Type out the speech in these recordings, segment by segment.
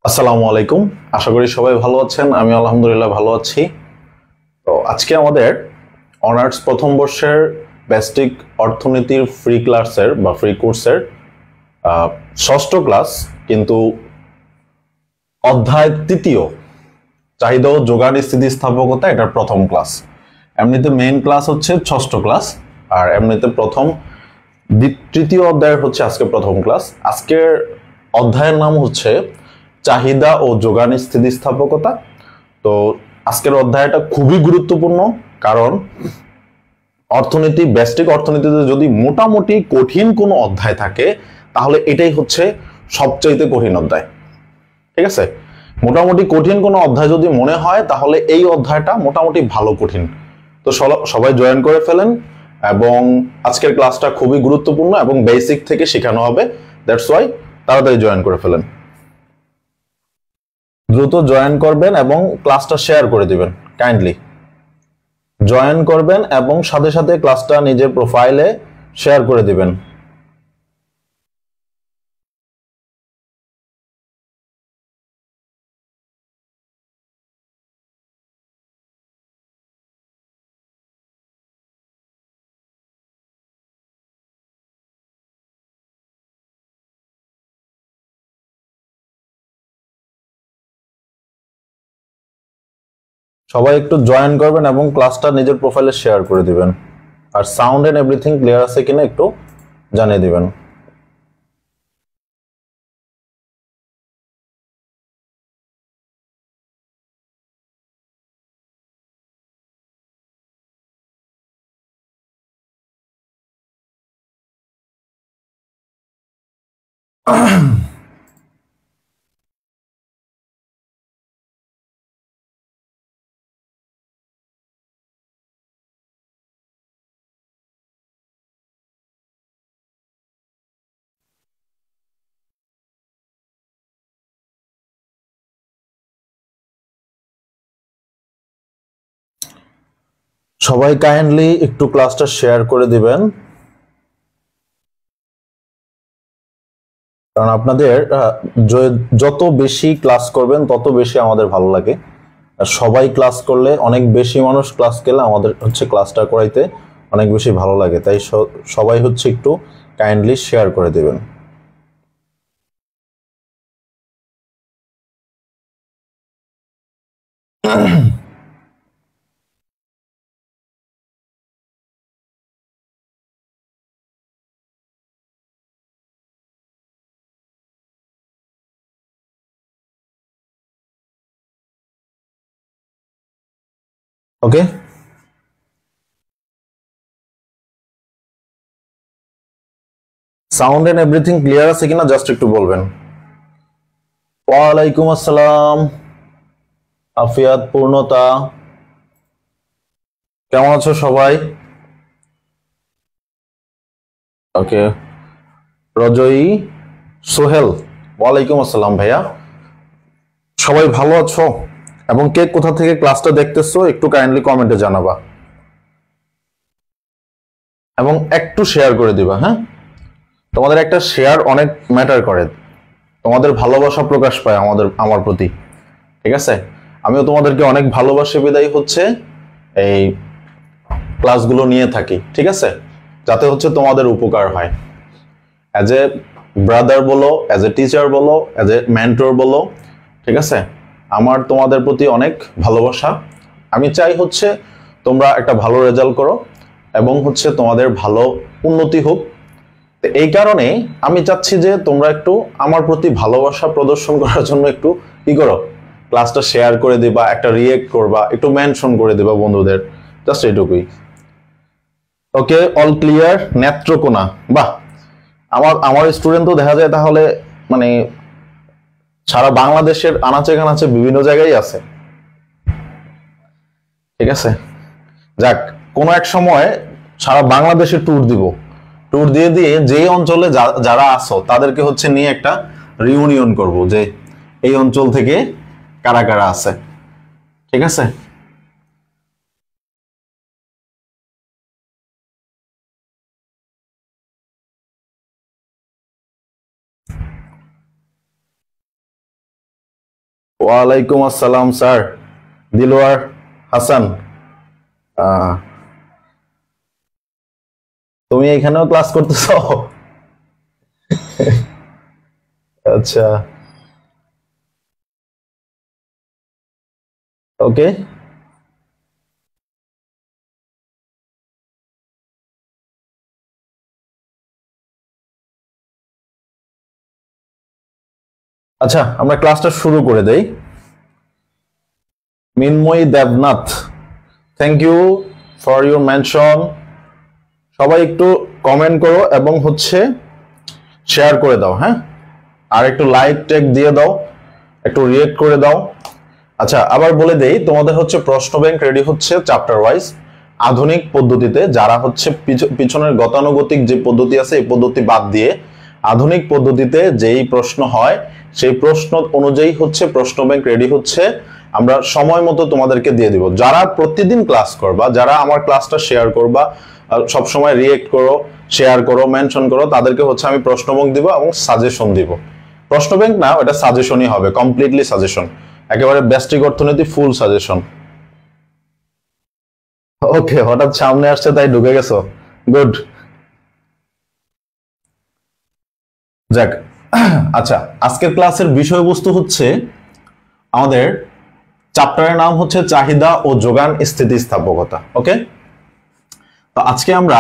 আসসালামু আলাইকুম। আশা করি সবাই ভালো আছেন। আমি আলহামদুলিল্লাহ ভালো আছি। তো আজকে আমাদের অনার্স প্রথম বর্ষের বেসিক অর্থনীতির ফ্রি ক্লাসের বা ফ্রি কোর্সের ষষ্ঠ ক্লাস, কিন্তু অধ্যায় তৃতীয়, চাহিদা ও যোগান স্থিতিস্থাপকতা, এটার প্রথম ক্লাস। এমনিতে মেইন ক্লাস হচ্ছে ষষ্ঠ ক্লাস, আর এমনিতে তৃতীয় অধ্যায়ের হচ্ছে আজকে প্রথম ক্লাস। আজকের অধ্যায়ের নাম হচ্ছে চাহিদা ও যোগান স্থিতিস্থাপকতা। তো আজকের অধ্যায়টা খুবই গুরুত্বপূর্ণ, কারণ বেসিক অর্থনীতিতে যদি মোটামুটি কঠিন কোনো অধ্যায় থাকে তাহলে এটাই হচ্ছে সবচাইতে কঠিন অধ্যায়। ঠিক আছে, মোটামুটি কঠিন কোনো অধ্যায় যদি মনে হয় তাহলে এই অধ্যায়টা মোটামুটি ভালো কঠিন। তো সবাই জয়েন করে ফেলেন, এবং আজকের ক্লাসটা খুবই গুরুত্বপূর্ণ এবং বেসিক থেকে শেখানো হবে। দ্যাটস ওয়াই তাড়াতাড়ি জয়েন করে ফেলেন, দ্রুত জয়েন করবেন এবং ক্লাসটা শেয়ার করে দিবেন। কাইন্ডলি জয়েন করবেন এবং সাথে সাথে ক্লাসটা নিজের প্রোফাইলে শেয়ার করে দিবেন। সবাই একটু জয়েন করবেন এবং ক্লাসটা নিজের প্রোফাইলে শেয়ার করে দিবেন। আর সাউন্ড এন্ড এভরিথিং ক্লিয়ার আছে কিনা একটু জানিয়ে দিবেন। সবাই কাইন্ডলি একটু ক্লাসটা শেয়ার করে দিবেন, কারণ আপনাদের যত বেশি ক্লাস করবেন তত বেশি আমাদের ভালো লাগে। আর সবাই ক্লাস করলে, অনেক বেশি মানুষ ক্লাস করলে আমাদের হচ্ছে ক্লাসটা করাইতে অনেক বেশি ভালো লাগে। তাই সবাই হচ্ছে একটু কাইন্ডলি শেয়ার করে দিবেন। ওকে, সাউন্ড এন্ড এভরিথিং ক্লিয়ার আছে কিনা জাস্ট একটু বলবেন। ওয়ালাইকুম আসসালাম, আফিয়াত, পূর্ণতা, কেমন আছো সবাই? ওকে, রজয়ী, সোহেল, ওয়ালাইকুম আসসালাম ভাইয়া। সবাই ভালো আছো? এবং কে কোথা থেকে ক্লাসটা দেখতেছো একটু কাইন্ডলি কমেন্টে জানাবা, এবং একটু শেয়ার করে দিবা। হ্যাঁ, তোমাদের একটা শেয়ার অনেক ম্যাটার করে। তোমাদের ভালোবাসা প্রকাশ পায় আমার প্রতি। ঠিক আছে, আমিও তোমাদেরকে অনেক ভালোবাসি, বিদায় হচ্ছে এই ক্লাসগুলো নিয়ে থাকি। ঠিক আছে, যাতে হচ্ছে তোমাদের উপকার হয়। অ্যাজ এ ব্রাদার বলো, অ্যাজ এ টিচার বলো, অ্যাজ এ মেন্টর বলো। ঠিক আছে, আমার তোমাদের প্রতি অনেক ভালোবাসা। আমি চাই হচ্ছে তোমরা একটা ভালো রেজাল্ট করো এবং হচ্ছে তোমাদের ভালো উন্নতি হোক। এই কারণে আমি চাচ্ছি যে তোমরা একটু আমার প্রতি ভালোবাসা প্রদর্শন করার জন্য একটু কি করো, ক্লাসটা শেয়ার করে দিবা, একটা রিয়েক্ট করবা, একটু মেনশন করে দিবা বন্ধুদের, জাস্ট এইটুকুই। ওকে, অল ক্লিয়ার। নেত্রকোনা, বাহ! আমার আমার স্টুডেন্ট তো দেখা যায় তাহলে মানে সারা বাংলাদেশের আনাচে কানাচে বিভিন্ন জায়গায় আছে। ঠিক আছে, যাক, কোনো এক সময় সারা বাংলাদেশে ট্যুর দিব। ট্যুর দিয়ে দিয়ে যেই অঞ্চলে যারা আছো তাদেরকে হচ্ছে নিয়ে একটা রিউনিয়ন করব, যে এই অঞ্চল থেকে কারা কারা আছে। ঠিক আছে। ওয়ালাইকুম আসসালাম স্যার দিলওয়ার হাসান। তুমি এখানেও ক্লাস করতেছ? আচ্ছা, ওকে। আচ্ছা, আমরা ক্লাসটা শুরু করে দেই। Minmoyee Debnath, thank you for your mention. সবাই একটু কমেন্ট করো এবং শেয়ার করে দাও, হ্যাঁ, আর একটু লাইক টেক দিয়ে দাও, একটু রিয়েক্ট করে দাও। আচ্ছা, আবার বলে দেই, তোমাদের প্রশ্ন ব্যাংক রেডি হচ্ছে চ্যাপ্টার ওয়াইজ আধুনিক পদ্ধতিতে। যারা পিছনের গতানুগতিক যে পদ্ধতি আছে এই পদ্ধতি বাদ দিয়ে আধুনিক পদ্ধতিতে যেই প্রশ্ন হয় সেই প্রশ্ন অনুযায়ী প্রশ্ন ব্যাংক রেডি হচ্ছে। আমরা সময় মতো তোমাদেরকে দিয়ে দিব। যারা প্রতিদিন ক্লাস করবা, যারা আমার ক্লাসটা শেয়ার করবা, সব সময় রিয়েক্ট করো, শেয়ার করো, মেনশন করো, তাদেরকে আমি প্রশ্ন ব্যাংক দিব এবং সাজেশন দিব। প্রশ্ন ব্যাংক না, এটা সাজেশনই হবে, কমপ্লিটলি সাজেশন, একেবারে ব্যষ্টিক অর্থনীতি ফুল সাজেশন। ওকে, হঠাৎ সামনে আসছে তাই ঢুকে গেছো, গুড। যাক, আচ্ছা, আজকের ক্লাসের বিষয়বস্তু আমাদের চ্যাপ্টারের নাম চাহিদা ও যোগান স্থিতিস্থাপকতা। ওকে, তো আজকে আমরা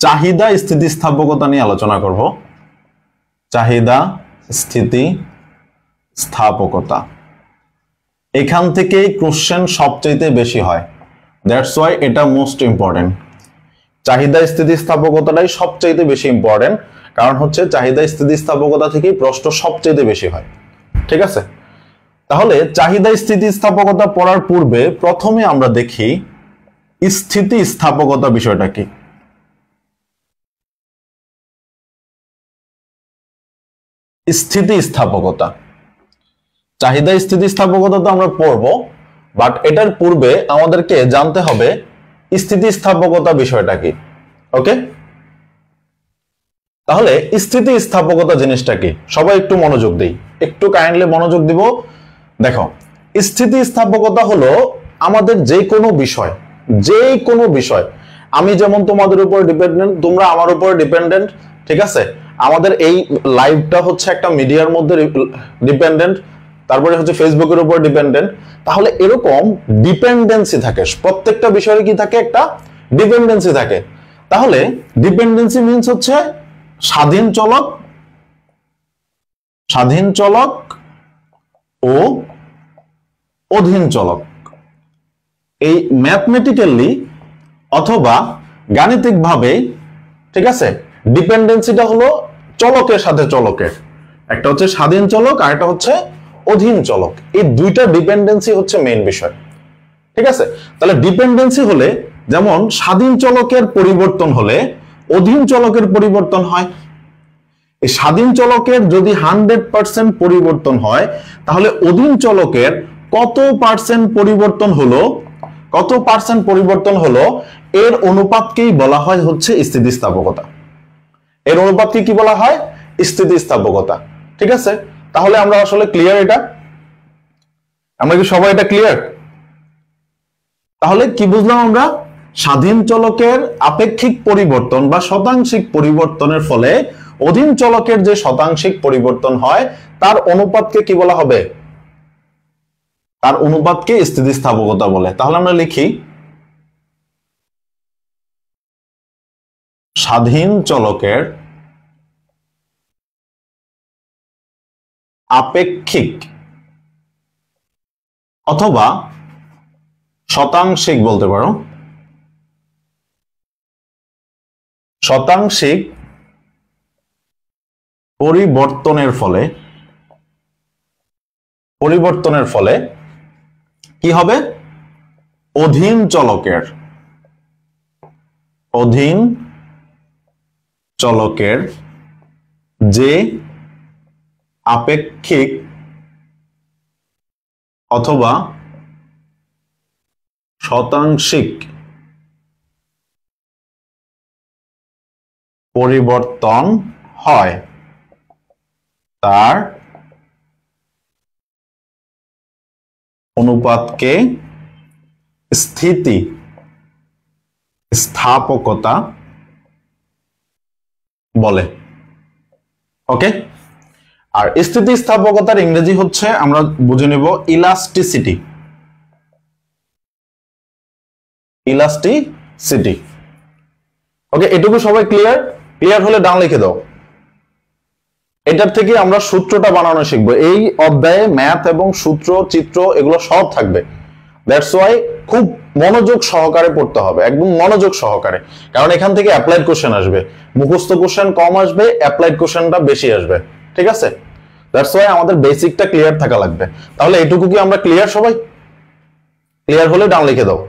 চাহিদা স্থিতিস্থাপকতা নিয়ে আলোচনা করব। চাহিদা স্থিতিস্থাপকতা, এখান থেকেই কোশ্চেন সবচেয়ে বেশি হয়, দ্যাটস ওয়াই এটা মোস্ট ইম্পর্টেন্ট। চাহিদা স্থিতিস্থাপকতাটাই সবচেয়ে বেশি ইম্পর্টেন্ট, কারণ চাহিদা স্থিতিস্থাপকতা থেকেই প্রশ্ন সবচেয়ে বেশি হয়। ঠিক আছে, তাহলে চাহিদা স্থিতিস্থাপকতা পড়ার পূর্বে প্রথমে আমরা দেখি স্থিতিস্থাপকতা বিষয়টা কি। স্থিতিস্থাপকতা, চাহিদা স্থিতিস্থাপকতা তো আমরা পড়বো, বাট এটার পূর্বে আমাদেরকে জানতে হবে স্থিতিস্থাপকতা বিষয়টা কি। ওকে, তাহলে স্থিতিস্থাপকতা জিনিসটা কি, সবাই একটু মনোযোগ দিই, একটু কাইন্ডলি মনোযোগ দিব। দেখো, স্থিতিস্থাপকতা হলো আমাদের যে কোনো বিষয়, আমি যেমন তোমাদের উপর ডিপেন্ডেন্ট, তোমরা আমার উপর ডিপেন্ডেন্ট। ঠিক আছে, আমাদের এই লাইভটা একটা মিডিয়ার মধ্যে ডিপেন্ডেন্ট, তারপরে ফেসবুকের উপর ডিপেন্ডেন্ট। তাহলে এরকম ডিপেন্ডেন্সি থাকে, প্রত্যেকটা বিষয়ে কি থাকে, একটা ডিপেন্ডেন্সি থাকে। তাহলে ডিপেন্ডেন্সি মিন্স স্বাধীন চলক ও অধীন চলক। এই ম্যাথমেটিক্যালি অথবা গাণিতিকভাবে, ঠিক আছে, ডিপেন্ডেন্সিটা হলো চলকের সাথে চলকের, একটা স্বাধীন চলক আর একটা অধীন চলক। এই দুইটা ডিপেন্ডেন্সি মেইন বিষয়। ঠিক আছে, তাহলে ডিপেন্ডেন্সি হলে যেমন স্বাধীন চলকের পরিবর্তন হলে অধীন চলকের পরিবর্তন হয়। এই স্বাধীন চলকের যদি 100% পরিবর্তন হয়, তাহলে অধীন চলকের কত পার্সেন্ট পরিবর্তন হলো এর অনুপাতকেই বলা হয় স্থিতিস্থাপকতা। এর অনুপাতকে কি বলা হয়? স্থিতিস্থাপকতা। ঠিক আছে, তাহলে আমরা আসলে ক্লিয়ার? আমরা কি সবাই এটা ক্লিয়ার? তাহলে কি বুঝলাম আমরা? স্বাধীন চলকের আপেক্ষিক পরিবর্তন বা শতাংশিক পরিবর্তনের ফলে অধীন চলকের যে শতাংশিক পরিবর্তন হয় তার অনুপাতকে কি বলা হবে? তার অনুপাতকে স্থিতিস্থাপকতা বলে। তাহলে আমরা লিখি স্বাধীন চলকের আপেক্ষিক অথবা শতাংশিক বলতে পারো, শতাংশিক পরিবর্তনের ফলে কি হবে? অধীন চলকের যে আপেক্ষিক অথবা শতাংশিক পরিবর্তন হয় তার অনুপাতকে স্থিতি স্থাপকতা বলে। ওকে, আর স্থিতিস্থাপকতার ইংরেজি হচ্ছে আমরা বুঝে নেব ইলাস্টিসিটি। ইলাস্টিসিটি। ওকে, এটুকু সবাই ক্লিয়ার? ক্লিয়ার হলে ডান লিখে দাও। এটার থেকে আমরা সূত্রটা বানানো শিখবো। এই অধ্যায়ে ম্যাথ এবং সূত্র, চিত্র এগুলো সব থাকবে। দ্যাটস ওয়াই খুব মনোযোগ সহকারে পড়তে হবে, একদম মনোযোগ সহকারে, কারণ এখান থেকে অ্যাপ্লাইড কোশ্চেন আসবে। মুখস্থ কোশ্চেন কম আসবে, অ্যাপ্লাইড কোশ্চেনটা বেশি আসবে। ঠিক আছে? দ্যাটস ওয়াই আমাদের বেসিকটা ক্লিয়ার থাকা লাগবে। তাহলে এটুকু কি আমরা ক্লিয়ার সবাই? ক্লিয়ার হলে ডান লিখে দাও।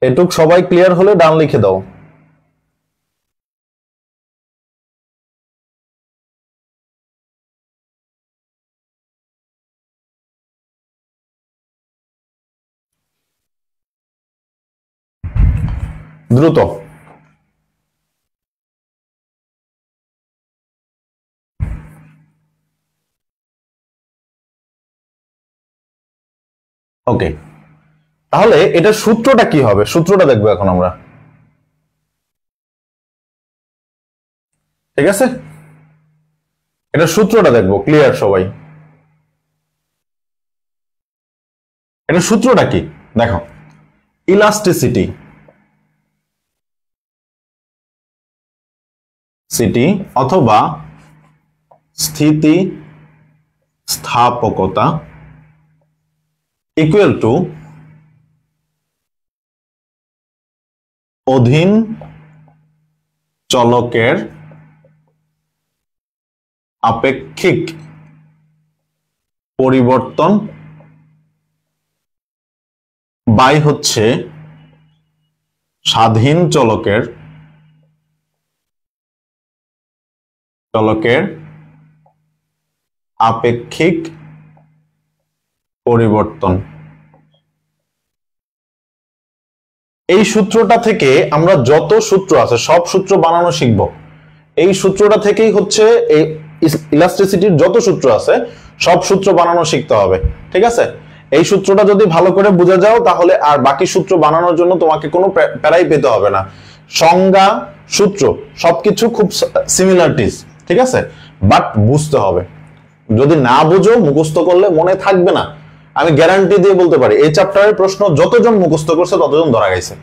এটুক সবাই ক্লিয়ার হলে ডান লিখে দাও। দ্রুত। ওকে, তাহলে এটা সূত্রটা কি হবে? সূত্রটা দেখবো এখন আমরা। ঠিক আছে, এটা সূত্রটা দেখবো। ক্লিয়ার সবাই? এটা সূত্রটা কি দেখো, ইলাস্টিসিটি অথবা স্থিতি স্থাপকতা ইকুয়াল টু অধীন চলকের আপেক্ষিক পরিবর্তন বাই হচ্ছে স্বাধীন চলকের আপেক্ষিক পরিবর্তন। এই সূত্রটা থেকে আমরা যত সূত্র আছে সব সূত্র বানানো শিখব। এই সূত্রটা থেকেই হচ্ছে এই ইলাস্টিসিটির যত সূত্র আছে সব সূত্র বানানো শিখতে হবে। ঠিক আছে? এই সূত্রটা যদি ভালো করে বুঝে যাও তাহলে আর বাকি সূত্র বানানোর জন্য তোমাকে কোনো প্যারাই পেতে হবে না। সংজ্ঞা, সূত্র সবকিছু খুব সিমিলারিটিস। ঠিক আছে, বাট বুঝতে হবে। যদি না বুঝো, মুখস্থ করলে মনে থাকবে না। আমি গ্যারান্টি দিয়ে বলতে পারি এই চ্যাপ্টারের প্রশ্ন যতজন মুখস্থ করছে ততজন ধরা গেছে।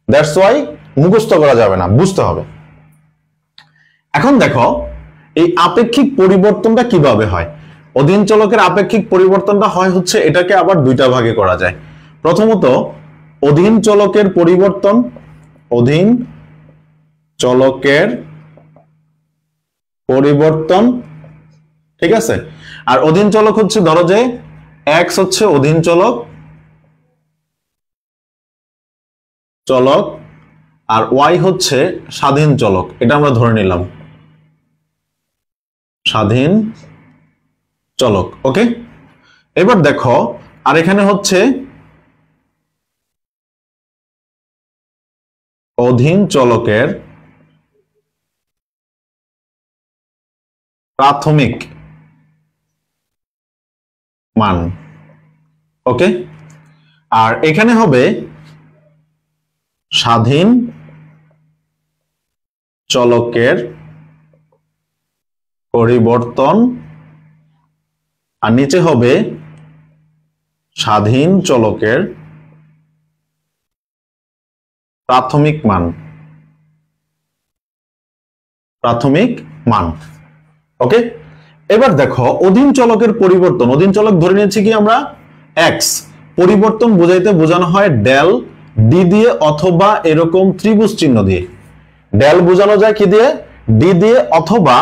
দ্যাটস ওয়াই মুখস্থ করা যাবে না, বুঝতে হবে। এখন দেখো এই আপেক্ষিক পরিবর্তনটা কিভাবে হয়। অধীন চলকের আপেক্ষিক পরিবর্তনটা হয় হচ্ছে, এটাকে আবার দুইটা ভাগে করা যায়। প্রথমত অধীন চলকের পরিবর্তন, অধীন চলকের পরিবর্তন। ঠিক আছে, আর অধীন চলক হচ্ছে, ধরো যে x হচ্ছে অধীন চলক আর y হচ্ছে স্বাধীন চলক। এটা আমরা ধরে নিলাম স্বাধীন চলক। ওকে, এবার দেখো আর এখানে হচ্ছে অধীন চলকের প্রাথমিক মান। ওকে, আর এখানে হবে স্বাধীন চলকের পরিবর্তন আর নিচে হবে স্বাধীন চলকের প্রাথমিক মান। ওকে, এবার দেখো অধীন চলকের পরিবর্তন। অধীন চলক ধরে নিয়েছি কি আমরা এক্স। পরিবর্তন বোঝাইতে বোঝানো হয় ডেল ডি দিয়ে অথবা এরকম ত্রিভুজ চিহ্ন দিয়ে। ডেল বোঝানো যায় কি দিয়ে? ডি দিয়ে অথবা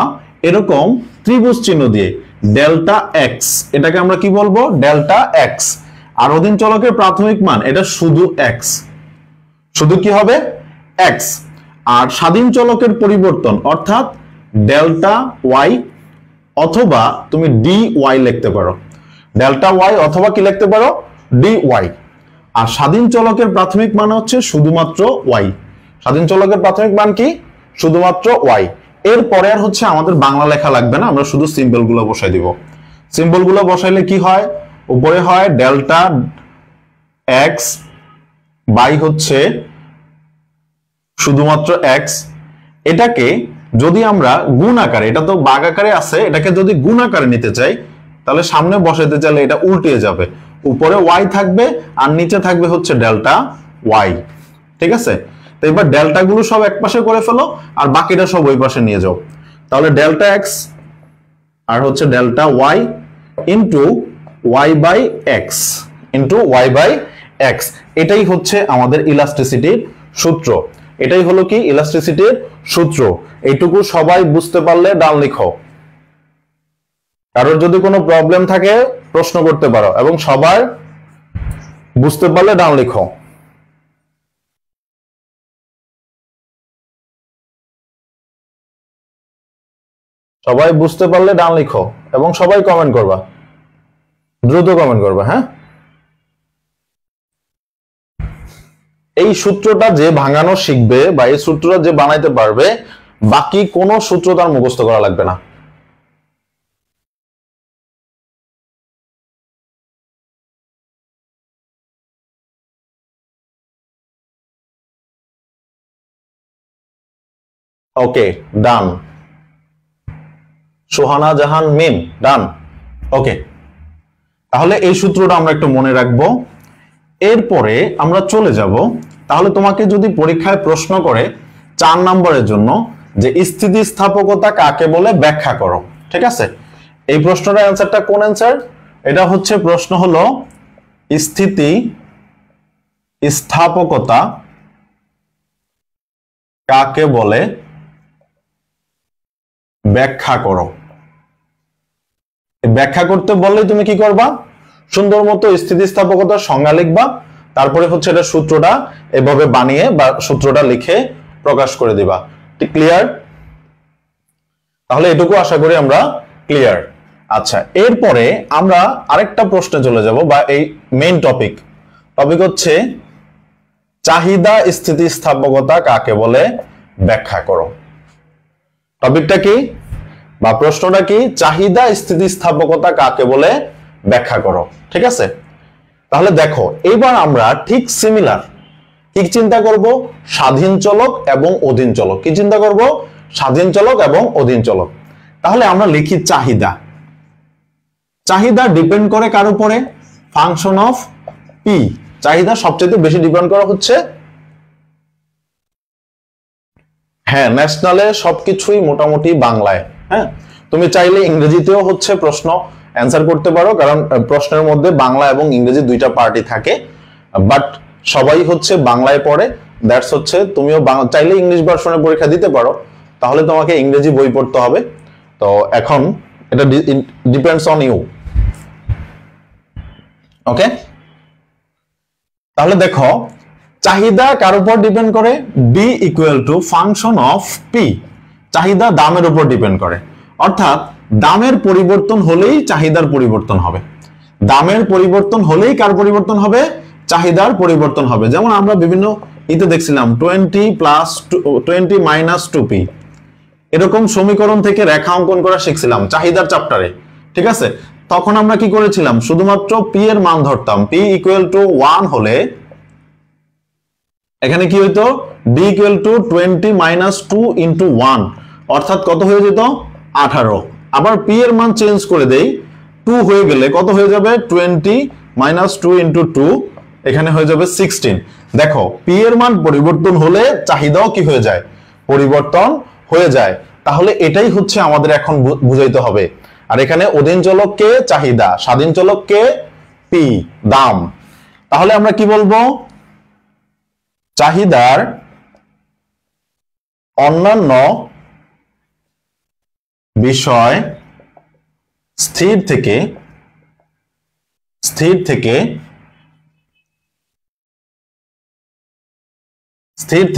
এরকম ত্রিভুজ চিহ্ন দিয়ে। ডেল্টা এক্স, এটাকে আমরা কি বলবো? Delta X. আর অধীন চলকের প্রাথমিক মান এটা শুধু এক্স, শুধু কি হবে? এক্স। আর স্বাধীন চলকের পরিবর্তন অর্থাৎ ডেল্টা ওয়াই অথবা তুমি ডি ওয়াই লিখতে পারো। ডেল্টা ওয়াই অথবা কি লিখতে পারো? D Y. আর স্বাধীন চলকের প্রাথমিক মান হচ্ছে শুধুমাত্র ওয়াই। স্বাধীন চলকের প্রাথমিক মান কি? শুধুমাত্র ওয়াই। এরপরে আর হচ্ছে আমাদের বাংলা লেখা লাগবে না, আমরা শুধু সিম্বল গুলো বসাই দিব। সিম্বল গুলো বসাইলে কি হয়? উপরে হয় ডেল্টা এক্স বাই হচ্ছে শুধুমাত্র এক্স। এটাকে যদি আমরা গুণ আকারে, এটা তো ভাগ আকারে আছে, এটাকে যদি গুণ আকারে নিতে চাই তাহলে সামনে বসাইতে চাইলে এটা উল্টে যাবে, উপরে ওয়াই থাকবে আর নিচে থাকবে হচ্ছে ডেল্টা ওয়াই। ঠিক আছে, তো এবার ডেল্টা গুলো সব এক পাশে করে ফেলো আর বাকিটা সব ওই পাশে নিয়ে যাও। তাহলে ডেল্টা এক্স আর হচ্ছে delta Y into Y by X into Y by X, এটাই হচ্ছে আমাদের ইলাস্টিসিটির সূত্র। এটাই হলো কি ইলাস্টিসিটির সূত্র। এইটুকু সবাই বুঝতে পারলে ডান লিখো। কারোর যদি কোনো প্রবলেম থাকে প্রশ্ন করতে পারো, এবং সবার বুঝতে পারলে ডান লিখো। সবাই বুঝতে পারলে ডান লিখো এবং সবাই কমেন্ট করবা, দ্রুত কমেন্ট করবা। হ্যাঁ, এই সূত্রটা যে ভাঙানো শিখবে বা এই সূত্রটা যে বানাইতে পারবে, বাকি কোনো সূত্র তার মুখস্থ করা লাগবে না। ওকে, ডান। সোহানা জাহান মিম, ডান। ওকে, তাহলে এই সূত্রটা আমরা একটু মনে রাখবো। এরপরে আমরা চলে যাব, তাহলে তোমাকে যদি পরীক্ষায় প্রশ্ন করে 4 নম্বরের জন্য যে স্থিতিস্থাপকতা কাকে বলে ব্যাখ্যা করো, ঠিক আছে? এই প্রশ্নটার অ্যান্সারটা কোন অ্যান্সার? এটা হচ্ছে প্রশ্ন হলো স্থিতিস্থাপকতা কাকে বলে ব্যাখ্যা করো। ব্যাখ্যা করতে বললেই তুমি কি করবা? সুন্দর মতো স্থিতিস্থাপকতার সংজ্ঞা লিখবা, তারপরে হচ্ছে এটা সূত্রটা এভাবে বানিয়ে বা সূত্রটা লিখে প্রকাশ করে দিবা। ঠিক ক্লিয়ার? তাহলে এটুকু আশা করি আমরা ক্লিয়ার। আচ্ছা, এরপরে আমরা আরেকটা প্রশ্নে চলে যাব, বা এই মেইন টপিক হচ্ছে চাহিদা স্থিতিস্থাপকতা কাকে বলে ব্যাখ্যা করো। টপিকটা কি বা প্রশ্নটা কি? চাহিদা স্থিতিস্থাপকতা কাকে বলে ব্যাখ্যা করো। ঠিক আছে, তাহলে দেখো এবার আমরা ঠিক সিমিলার কি চিন্তা করব? স্বাধীন চলক এবং অধীন চলক। কি চিন্তা করব? স্বাধীন চলক এবং অধীন চলক। তাহলে আমরা লিখি চাহিদা। চাহিদা ডিপেন্ড করে কার উপরে? Function of P. চাহিদা সবচেয়ে বেশি ডিপেন্ড করা হচ্ছে, হ্যাঁ, ন্যাশনালে সবকিছুই মোটামুটি বাংলায়। হ্যাঁ, তুমি চাইলে ইংরেজিতেও হচ্ছে প্রশ্ন অ্যান্সার করতে পারো, কারণ প্রশ্নের মধ্যে বাংলা এবং ইংরেজি দুইটা পার্টি থাকে, বাট সবাই হচ্ছে বাংলায় পড়ে। দ্যাটস হচ্ছে তুমিও চাইলে ইংলিশ ভার্সনে পরীক্ষা দিতে পারো, তাহলে তোমাকে ইংরেজি বই পড়তে হবে। তো এখন এটা ডিপেন্ডস অন ইউ। ওকে, তাহলে দেখো চাহিদা কার উপর ডিপেন্ড করে? B equal to function of P. চাহিদা দামের উপর ডিপেন্ড করে, অর্থাৎ দামের পরিবর্তন হলেই চাহিদার পরিবর্তন হবে। দামের পরিবর্তন হলেই কার পরিবর্তন হবে? চাহিদার পরিবর্তন হবে। যেমন আমরা বিভিন্ন ইতে দেখছিলাম 20 মাইনাস 2p, এরকম সমীকরণ থেকে রেখা অঙ্কন করা শিখছিলাম চাহিদার চ্যাপ্টারে। ঠিক আছে, তখন আমরা কি করেছিলাম? শুধুমাত্র পি এর মান ধরতাম। পি ইকুয়াল টু 1 হলে এখানে কি হইতো? B equal to 20 minus 2 into 1, অর্থাৎ কত হয়ে যেত? 18। আবার পি এর মান চেঞ্জ করে দেই, 2 হয়ে গেলে কত হয়ে যাবে? 20 মাইনাস 2 ইন্টু 2, এখানে হয়ে যাবে 16। দেখো পি এর মান পরিবর্তন হলে চাহিদাও কি হয়ে যায়? পরিবর্তন হয়ে যায়। তাহলে এটাই হচ্ছে আমাদের এখন বুঝাইতে হবে। আর এখানে অধীন চলককে চাহিদা, স্বাধীন চলককে পি, দাম। তাহলে আমরা কি বলবো? চাহিদার অন্যান্য বিষয় স্থির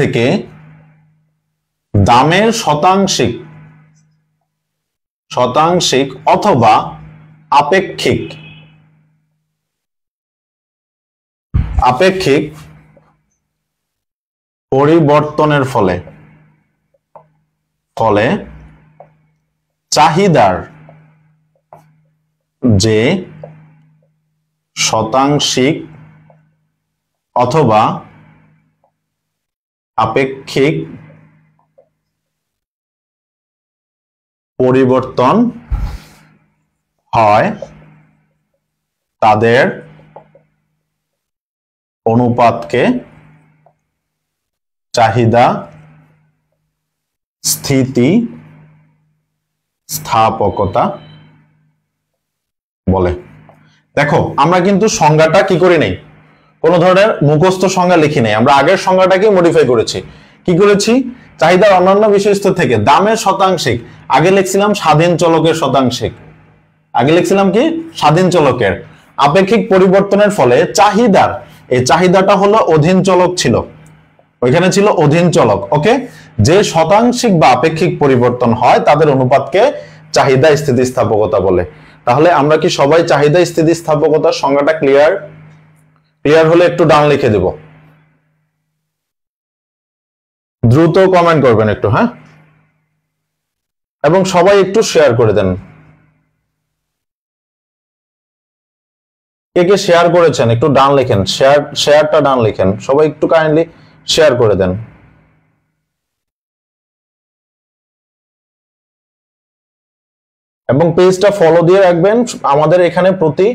থেকে দামের শতাংশিক অথবা আপেক্ষিক পরিবর্তনের ফলে চাহিদার যে শতাংশিক অথবা আপেক্ষিক পরিবর্তন হয় তাদের অনুপাতকে চাহিদা স্থিতিস্থাপকতা বলে। দেখো আমরা কিন্তু সংজ্ঞাটা কি করি নাই, কোন ধরনের মুখস্থ সংজ্ঞা লিখি নাই, আমরা আগের সংজ্ঞাটাকে মডিফাই করেছি। কি করেছি? চাহিদার অন্যান্য বিষয়স্তর থেকে দামের শতাংশিক, আগে লিখছিলাম স্বাধীন চলকের শতাংশিক, আগে লিখছিলাম কি স্বাধীন চলকের, আপেক্ষিক পরিবর্তনের ফলে চাহিদার, এই চাহিদাটা হলো অধীন চলক ছিল, ওইখানে ছিল অধীন চলক। ওকে, যে শতাংশিক বা আপেক্ষিক পরিবর্তন হয় তাদের অনুপাতকে চাহিদা স্থিতিস্থাপকতা বলে। তাহলে আমরা কি সবাই চাহিদা স্থিতিস্থাপকতার সংজ্ঞাটা ক্লিয়ার? ক্লিয়ার হলে একটু ডান লিখে দেব, দ্রুত কমেন্ট করবেন একটু, হ্যাঁ, এবং সবাই একটু শেয়ার করে দেন। কে কে শেয়ার করেছেন একটু ডান লিখেন, শেয়ারটা ডান লিখেন, সবাই একটু কাইন্ডলি শেয়ার করে দেন। এবং পেজটা ফলো দিয়ে রাখবেন। আমাদের এখানে প্রতি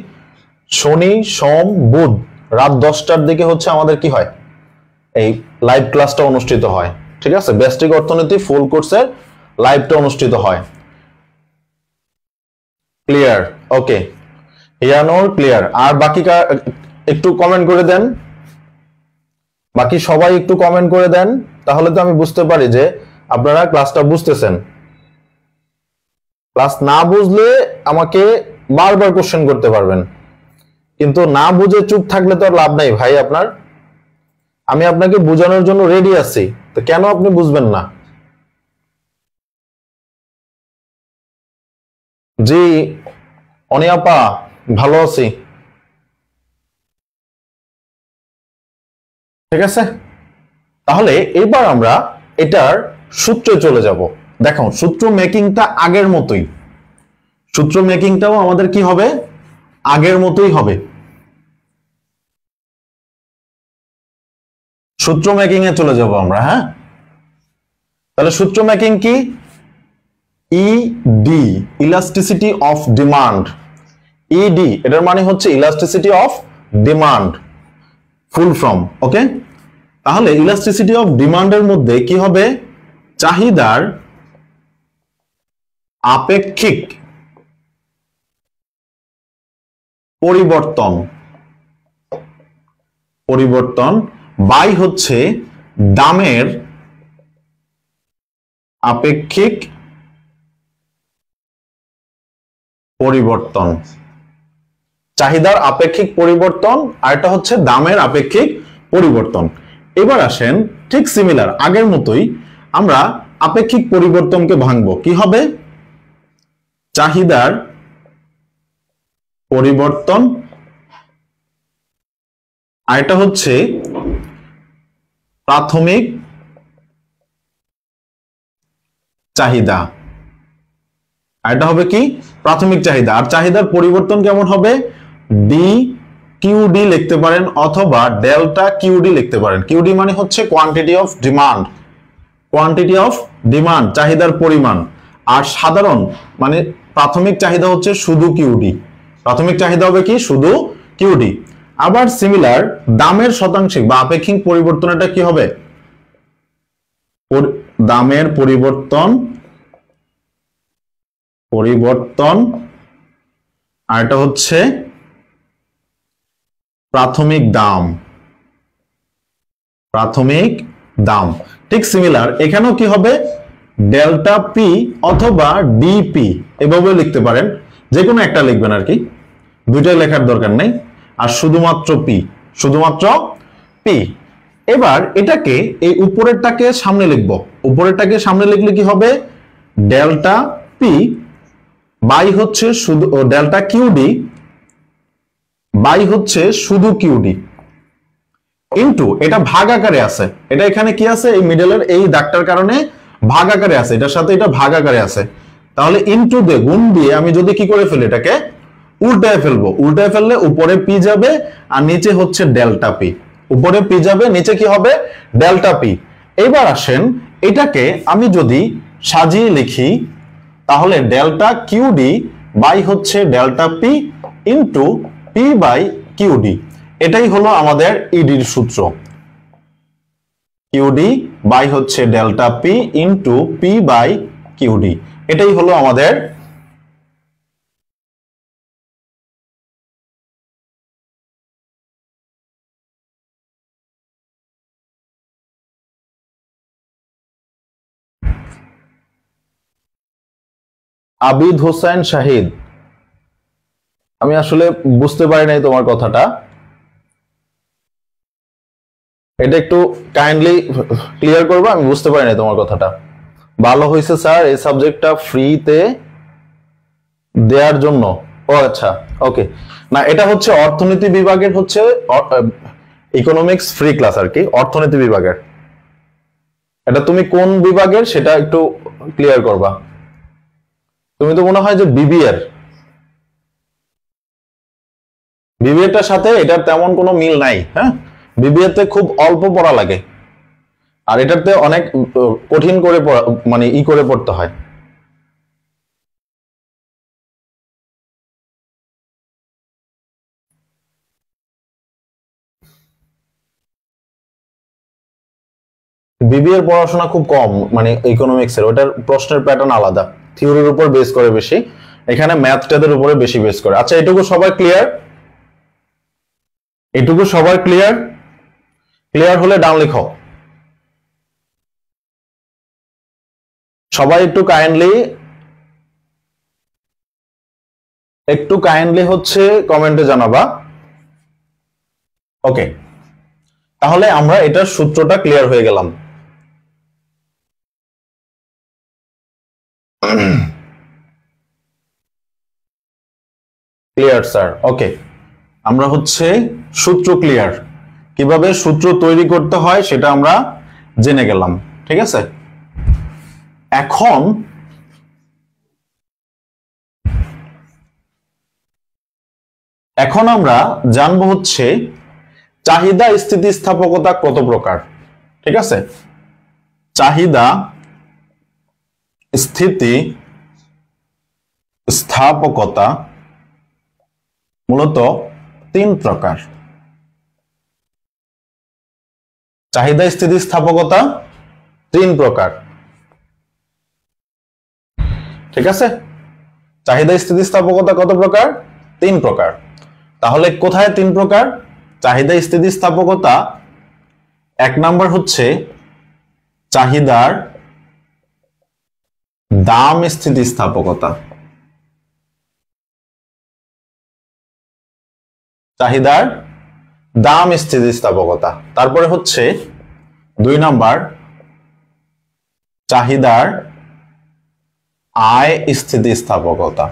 শনি সোম বুধ রাত 10টার দিকে হচ্ছে আমাদের কি হয়, এই লাইভ ক্লাসটা অনুষ্ঠিত হয়। ঠিক আছে, বেস্টিক অর্থনীতি ফুল কোর্সের লাইভটা অনুষ্ঠিত হয়। ক্লিয়ার? ওকে, ইয়ানোর ক্লিয়ার। আর বাকি একটু কমেন্ট করে দেন, বাকি সবাই একটু কমেন্ট করে দেন, তাহলে তো আমি বুঝতে পারি যে আপনারা ক্লাসটা বুঝতেছেন। ক্লাস না বুঝলে আমাকে বারবার কোশ্চেন করতে পারবেন, কিন্তু না বুঝে চুপ থাকলে তো আর লাভ নাই ভাই আপনার। আমি আপনাকে বোঝানোর জন্য রেডি আছি, তো কেন আপনি বুঝবেন না? জি অনিয়াপা, ভালো আছি। ঠিক আছে, তাহলে এবার আমরা এটার সূত্রে চলে যাব। দেখো সূত্র মেকিংটা আগের মতোই, সূত্র মেকিংটাও আমাদের কি হবে, আগের মতোই হবে। সূত্র মেকিং এ চলে যাব আমরা, হ্যাঁ। তাহলে সূত্র মেকিং কি? ED, elasticity of demand. ED এটার মানে হচ্ছে elasticity of demand, full form. Okay, তাহলে ইলাস্টিসিটি অফ ডিমান্ডের মধ্যে কি হবে, চাহিদার আপেক্ষিক পরিবর্তন বাই হচ্ছে দামের আপেক্ষিক পরিবর্তন। চাহিদার আপেক্ষিক পরিবর্তন আর এটা হচ্ছে দামের আপেক্ষিক পরিবর্তন। এবার আসেন ঠিক সিমিলার আগের মতোই আমরা আপেক্ষিক পরিবর্তনকে ভাঙবো। কি হবে? চাহিদার পরিবর্তন আর এটা হচ্ছে প্রাথমিক চাহিদা, আর এটা হবে কি প্রাথমিক চাহিদা। আর চাহিদার পরিবর্তন কেমন হবে? ডি কিউডি লিখতে পারেন অথবা ডেল্টা কিউডি লিখতে পারেন। কিউডি মানে হচ্ছে quantity of demand, quantity of demand চাহিদার পরিমাণ। আর সাধারণ মানে প্রাথমিক চাহিদা হচ্ছে শুধু কিউডি, প্রাথমিক চাহিদা হবে কি শুধু কিউডি। আবার সিমিলার দামের শতাংশিক বা আপেক্ষিক পরিবর্তনটা কি হবে? দামের পরিবর্তন আর এটা হচ্ছে প্রাথমিক দাম। ঠিক সিমিলার এখানেও কি হবে? ডেল্টা পি অথবা ডিপি এভাবে লিখতে পারেন, যে কোনো একটা লিখবেন আর কি, দুইটাই লেখার দরকার নেই। আর শুধুমাত্র পি। এবার এটাকে এই উপরেরটাকে সামনে লিখব, উপরেরটাকে সামনে লিখলে কি হবে? ডেল্টা পি বাই হচ্ছে শুধু ডেল্টা কিউডি বাই হচ্ছে শুধু কিউডি। ইনটু এটা ভাগ আকারে আছে, এটা এখানে কি আছে এই মিডলের এই দাগটার কারণে ভাগ আকারে আছে, এটার সাথে এটা ভাগ আকারে আছে, তাহলে ইনটু দিয়ে গুণ দিয়ে আমি যদি কি করে ফেলি এটাকে উল্টায় ফেলবো, উল্টায় ফেললে উপরে পি যাবে আর নিচে হচ্ছে ডেল্টা পি, উপরে পি যাবে নিচে কি হবে ডেল্টা পি। এবার আসেন এটাকে আমি যদি সাজিয়ে লিখি তাহলে ডেল্টা কিউডি বাই হচ্ছে delta P into P by QD, এটাই হলো আমাদের ইডির সূত্র, কিউডি বাই হচ্ছে delta P into P by QD, এটাই হলো আমাদের আবিদ হোসেন শাহিদ, আমি আসলে বুঝতে পারি নাই তোমার কথাটা, এটা একটু কাইন্ডলি ক্লিয়ার করবো, আমি বুঝতে পারি নাই তোমার কথাটা। ভালো হয়েছে স্যার এই সাবজেক্টটা ফ্রিতে দেওয়ার জন্য, ও আচ্ছা ওকে, না এটা হচ্ছে অর্থনীতি বিভাগের হচ্ছে ইকোনমিক্স ফ্রি ক্লাস আর কি, অর্থনীতি বিভাগের, এটা তুমি কোন বিভাগের সেটা একটু ক্লিয়ার করবা। তুমি তো মনে হয় যে বিবিএর, বিবিএটার সাথে এটার তেমন কোনো মিল নাই, হ্যাঁ বিবিএতে খুব অল্প পড়া লাগে আর এটাতে অনেক কঠিন করে মানে ই করে পড়তে হয়। বিবিএর পড়াশোনা খুব কম, মানে ইকোনমিক্স এর ওটার প্রশ্নের প্যাটার্ন আলাদা, থিওরির উপর বেস করে বেশি, এখানে ম্যাথটাদের উপরে বেশি বেস করে। আচ্ছা এটুকু সবাই ক্লিয়ার, এটুকু সবাই ক্লিয়ার, ক্লিয়ার হলে ডান লিখো সবাই, একটু কাইন্ডলি হচ্ছে কমেন্টে জানাবা। ওকে, তাহলে আমরা এটার সূত্রটা ক্লিয়ার হয়ে গেলাম। ক্লিয়ার স্যার, ওকে, আমরা হচ্ছে সূত্র ক্লিয়ার, কিভাবে সূত্র তৈরি করতে হয় সেটা আমরা জেনে গেলাম, ঠিক আছে। এখন আমরা জানবো হচ্ছে চাহিদা স্থিতিস্থাপকতা কত প্রকার, ঠিক আছে। চাহিদা স্থিতি স্থাপকতা মূলত 3 প্রকার, চাহিদা স্থিতিস্থাপকতা 3 প্রকার, ঠিক আছে। চাহিদা স্থিতিস্থাপকতা কত প্রকার? 3 প্রকার। তাহলে কোথায় 3 প্রকার? চাহিদা স্থিতিস্থাপকতা 1 নাম্বার হচ্ছে চাহিদার দাম স্থিতিস্থাপকতা, চাহিদার দাম স্থিতিস্থাপকতা। তারপরে হচ্ছে 2 নাম্বার চাহিদার আয় স্থিতিস্থাপকতা,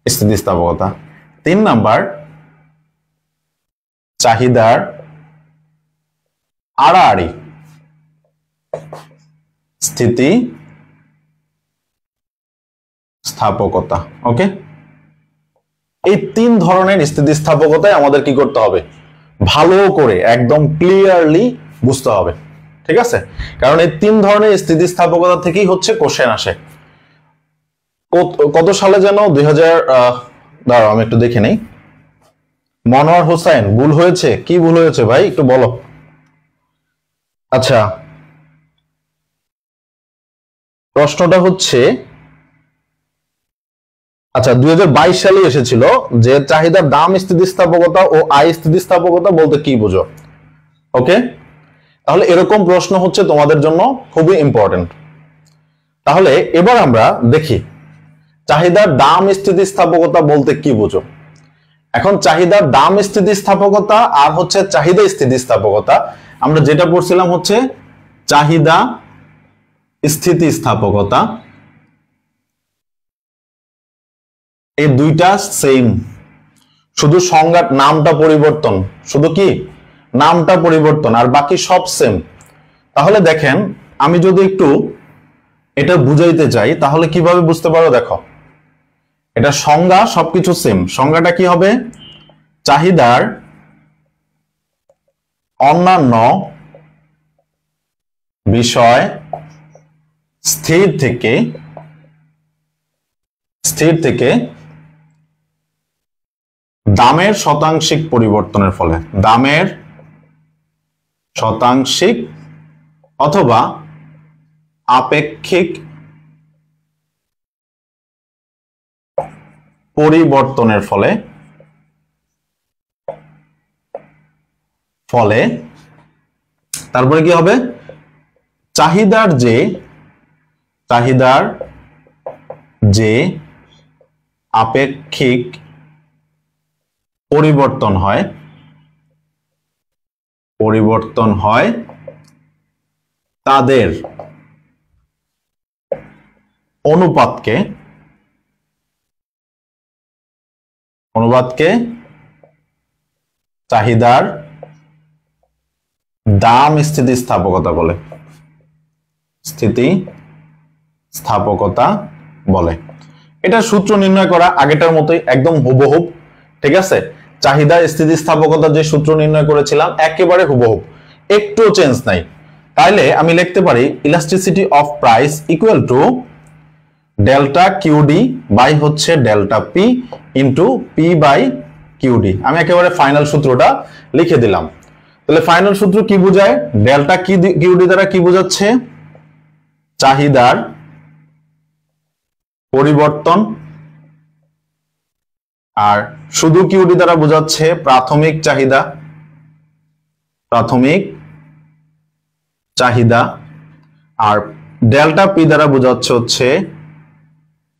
স্থিতিস্থাপকতা। 3 নাম্বার চাহিদার আড়াআড়ি স্থিতি স্থাপকতা। ওকে, এই 3 ধরনের স্থিতিস্থাপকতায় আমাদের কি করতে হবে? ভালো করে একদম ক্লিয়ারলি বুঝতে হবে, ঠিক আছে। কারণ এই 3 ধরনের স্থিতিস্থাপকতা থেকেই হচ্ছে কোশ্চেন আসে। কত সালে যেন 2000, দাঁড়াও আমি একটু দেখে নেই। মনোয়ার হোসেন, ভুল হয়েছে, কি ভুল হয়েছে ভাই একটু বলো। আচ্ছা, প্রশ্নটা হচ্ছে, আচ্ছা 2022 সালে এসেছিল যে চাহিদার দাম স্থিতিস্থাপকতা ও আয় স্থিতিস্থাপকতা বলতে কি বোঝো। ওকে, তাহলে এরকম প্রশ্ন হচ্ছে তোমাদের জন্য খুবই ইম্পর্টেন্ট। তাহলে এবার আমরা দেখি চাহিদার দাম স্থিতিস্থাপকতা বলতে কি বোঝো। এখন চাহিদার দাম স্থিতিস্থাপকতা আর হচ্ছে চাহিদা স্থিতিস্থাপকতা, আমরা যেটা পড়ছিলাম হচ্ছে চাহিদা স্থিতিস্থাপকতা, এই দুইটা সেম, শুধু সংজ্ঞার নামটা পরিবর্তন, শুধু কি নামটা পরিবর্তন, আর বাকি সব সেম। তাহলে দেখেন আমি যদি একটু এটা বুঝাইতে চাই তাহলে কিভাবে বুঝতে পারো, দেখো এটা সংজ্ঞা সবকিছু সেম। সংজ্ঞাটা কি হবে? চাহিদার অন্যান্য বিষয় স্থির থেকে দামের শতাংশিক পরিবর্তনের ফলে, দামের শতাংশিক অথবা আপেক্ষিক পরিবর্তনের ফলে তারপরে কি হবে? চাহিদার যে আপেক্ষিক পরিবর্তন হয় তাদের অনুপাতকে চাহিদার দাম স্থিতিস্থাপকতা বলে। এটা সূত্র নির্ণয় করা আগেটার মতোই, একদম হুবহুব, ঠিক আছে? চাহিদা স্থিতিস্থাপকতা যে সূত্র নির্ণয় করেছিলাম একেবারে হুবহুব, একটু চেঞ্জ নাই। তাইলে আমি লিখতে পারি elasticity of price equal to delta QD by হচ্ছে delta P into P by QD. আমি একেবারে ফাইনাল সূত্রটা লিখে দিলাম। তাহলে ফাইনাল সূত্র কি বোঝায়? ডেল্টা কিউডি দ্বারা কি বোঝাচ্ছে? চাহিদার পরিবর্তন, আর শুধু কিউডি দ্বারা বোঝাচ্ছে প্রাথমিক চাহিদা, আর ডেল্টা পি দ্বারা বোঝাচ্ছে হচ্ছে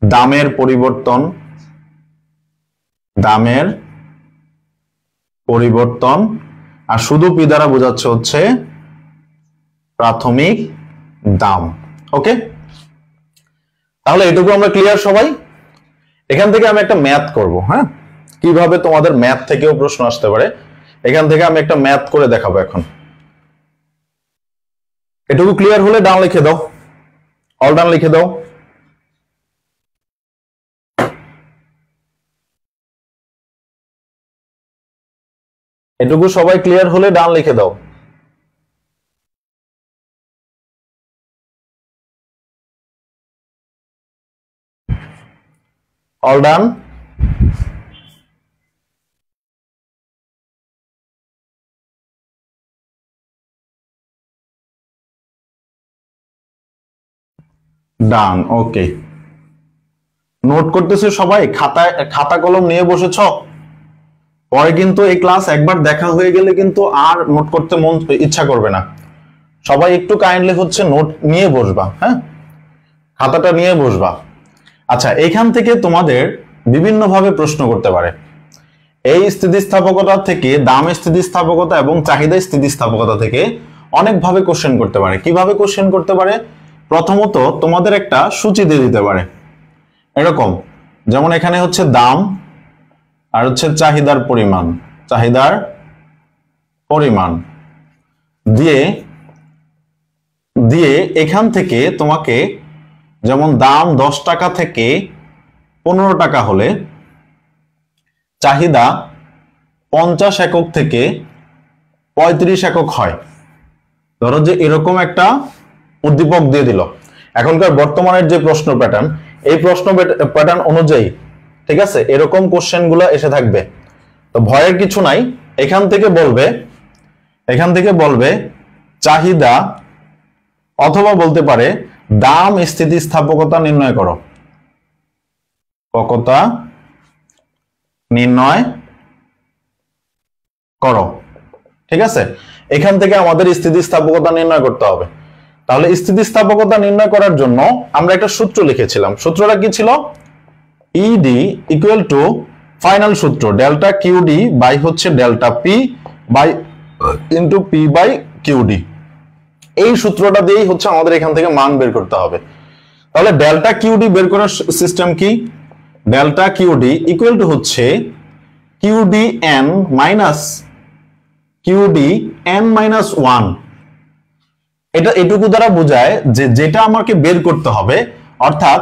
দামের পরিবর্তন, আর শুধু পি দ্বারা বোঝাচ্ছে হচ্ছে প্রাথমিক দাম। ওকে, তাহলে এটুকু আমরা ক্লিয়ার সবাই? এখান থেকে আমি একটা ম্যাথ করব, হ্যাঁ, কিভাবে তোমাদের ম্যাথ থেকেও প্রশ্ন আসতে পারে। এখান থেকে আমি একটা ম্যাথ করে দেখাবো এখন। এটুকু ক্লিয়ার হলে ডান লিখে দাও, অল ডান লিখে দাও। এটুকু সবাই ক্লিয়ার হলে ডান লিখে দাও। All done? ডান, ওকে। নোট করতেছে সবাই? খাতা কলম নিয়ে বসেছ? পরে কিন্তু এই ক্লাস একবার দেখা হয়ে গেলে কিন্তু আর নোট করতে মন ইচ্ছা করবে না। সবাই একটু কাইন্ডলি হচ্ছে নোট নিয়ে বসবা, হ্যাঁ, খাতাটা নিয়ে বসবা। আচ্ছা, এখান থেকে তোমাদের বিভিন্ন ভাবে প্রশ্ন করতে পারে। এই স্থিতিস্থাপকতা থেকে, দাম স্থিতিস্থাপকতা এবং চাহিদা স্থিতিস্থাপকতা থেকে অনেকভাবে কোশ্চেন করতে পারে। কিভাবে কোশ্চেন করতে পারে? প্রথমত তোমাদের একটা সূচি দিয়ে দিতে পারে, এরকম যেমন এখানে হচ্ছে দাম আর হচ্ছে চাহিদার পরিমাণ দিয়ে এখান থেকে তোমাকে যেমন দাম 10 টাকা থেকে 15 টাকা হলে চাহিদা 50 একক থেকে 35 একক হয়। ধরো যে এরকম একটা উদ্দীপক দিয়ে দিল। এখনকার বর্তমানের যে প্রশ্ন প্যাটার্ন, এই প্রশ্ন প্যাটার্ন অনুযায়ী, ঠিক আছে, এরকম কোশ্চেন গুলো এসে থাকবে। তো ভয়ের কিছু নাই। এখান থেকে বলবে চাহিদা অথবা বলতে পারে দাম স্থিতিস্থাপকতা নির্ণয় করো, ঠিক আছে? এখান থেকে আমাদের স্থিতিস্থাপকতা নির্ণয় করতে হবে। তাহলে স্থিতিস্থাপকতা নির্ণয় করার জন্য আমরা একটা সূত্র লিখেছিলাম। সূত্রটা কি ছিল? ইডি ইকুয়াল টু ফাইনাল সূত্র ডেল্টা কিউডি বাই হচ্ছে delta P by into P by QD. এই সূত্রটা দিয়েই হচ্ছে আমাদের এখান থেকে মান বের করতে হবে। তাহলে ডেল্টা কিউডি বের করার সিস্টেম কি? ডেল্টা কিউডি ইকুয়াল টু হচ্ছে QD N minus QD N minus 1, এটা এটুকু দ্বারা বোঝায় যে যেটা আমাকে বের করতে হবে, অর্থাৎ